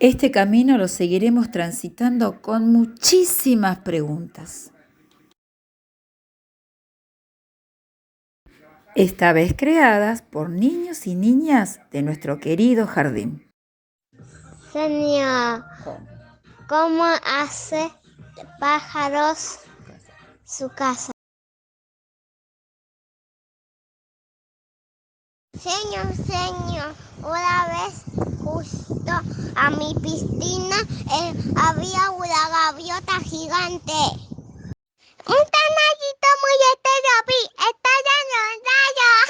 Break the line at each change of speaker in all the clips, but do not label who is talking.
Este camino lo seguiremos transitando con muchísimas preguntas. Esta vez creadas por niños y niñas de nuestro querido jardín.
Señor, ¿cómo hace pájaros su casa? Señor, una vez justo a mi piscina había una gaviota gigante. Un tanallito muy está lleno de rayos.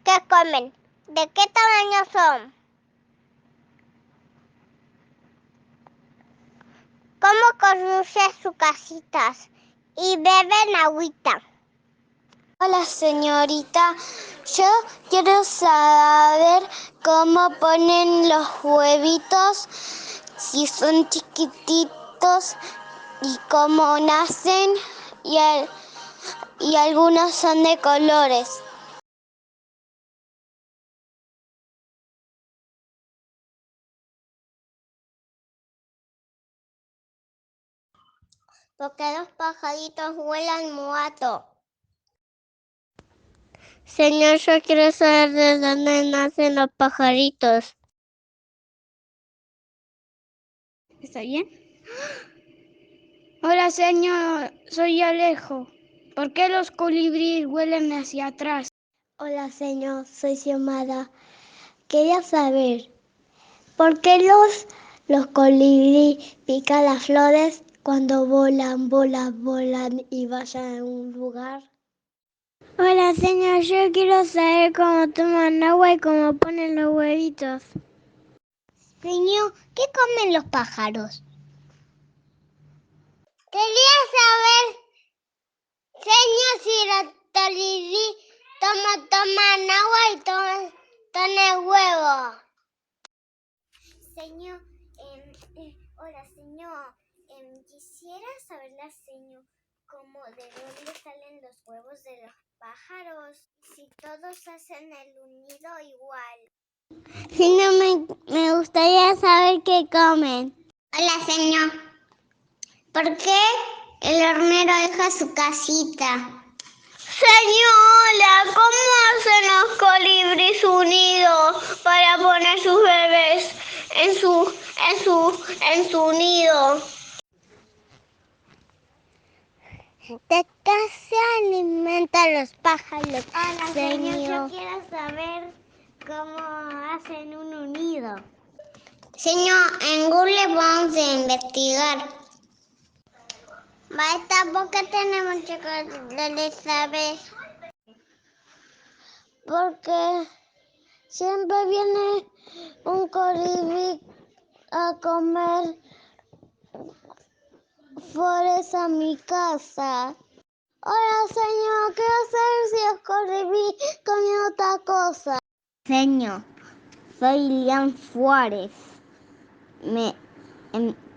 ¿Qué comen? ¿De qué tamaño son? ¿Cómo construyen sus casitas? Y beben agüita. Hola señorita, yo quiero saber cómo ponen los huevitos, si son chiquititos y cómo nacen y algunos son de colores. Porque los pajaritos vuelan muy alto. Señor, yo quiero saber de dónde nacen los pajaritos.
¿Está bien? Hola, señor, soy Alejo. ¿Por qué los colibríes vuelan hacia atrás?
Hola, señor, soy Xiomara. Quería saber, ¿por qué los colibríes pican las flores cuando volan y vayan a un lugar? Hola, señor, yo quiero saber cómo toman agua y cómo ponen los huevitos. Señor, ¿qué comen los pájaros? Quería saber, señor, si los colibríes toman agua y toman huevo. Señor, hola señor, quisiera saberle, señor, de dónde salen los huevos de los pájaros, si todos hacen el nido igual. Señor, me gustaría saber qué comen. Hola señor, ¿por qué el hornero deja su casita? Señora, ¿cómo hacen los colibríes unidos para poner sus bebés en su nido? ¿De qué se alimentan los pájaros? Hola, señor, yo quiero saber cómo hacen un nido. Señor, en Google vamos a investigar. Maestra, ¿por qué tenemos que saber? Porque siempre viene un colibrí a comer flores a mi casa. Hola, señor, ¿qué hacer si el colibrí comió otra cosa? Señor, soy Lian Suárez.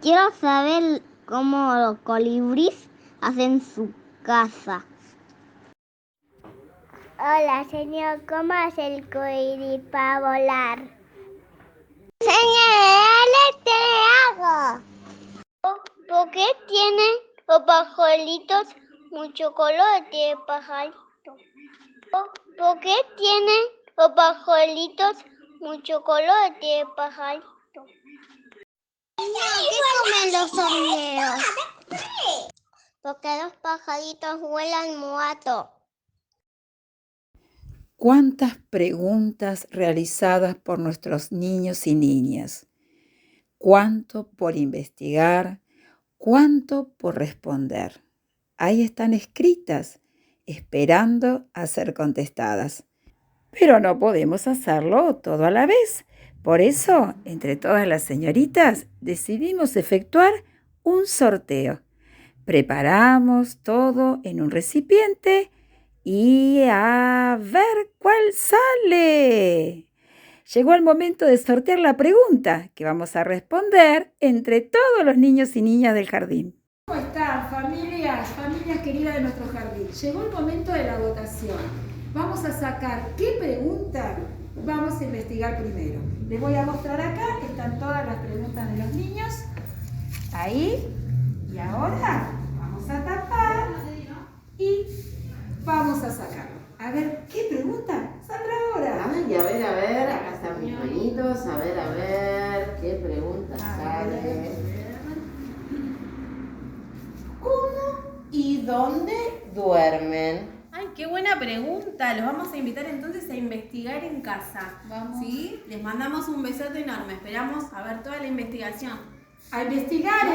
Quiero saber cómo los colibríes hacen su casa. Hola, señor, ¿cómo hace el colibrí para volar? Señor, te hago. ¿Por qué tienen los pajaritos mucho color de pajarito? ¿Por qué tienen los pajaritos mucho color de pajarito? ¿Qué comen los horneros? Porque los pajaritos vuelan muy alto.
¿Cuántas preguntas realizadas por nuestros niños y niñas? ¿Cuánto por investigar? ¿Cuánto por responder? Ahí están escritas, esperando a ser contestadas. Pero no podemos hacerlo todo a la vez. Por eso, entre todas las señoritas, decidimos efectuar un sorteo. Preparamos todo en un recipiente y a ver cuál sale. Llegó el momento de sortear la pregunta que vamos a responder entre todos los niños y niñas del jardín. ¿Cómo están, familias queridas de nuestro jardín? Llegó el momento de la votación. Vamos vamos a sacar qué pregunta vamos a investigar primero. Les voy a mostrar acá, están todas las preguntas de los niños. Ahí. Y ahora vamos a tapar y vamos a sacarlo. A ver, ¿qué pregunta? Sandra ahora.
Ay, a ver, acá están mis manitos, a ver, qué pregunta sale. ¿Cómo y dónde duermen?
Ay, qué buena pregunta. Los vamos a invitar entonces a investigar en casa.
Vamos.
¿Sí? Les mandamos un besote enorme. Esperamos a ver toda la investigación.
A investigar,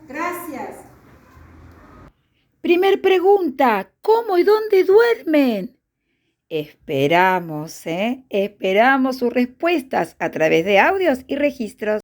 Gracias. Primer pregunta, ¿cómo y dónde duermen? Esperamos sus respuestas a través de audios y registros.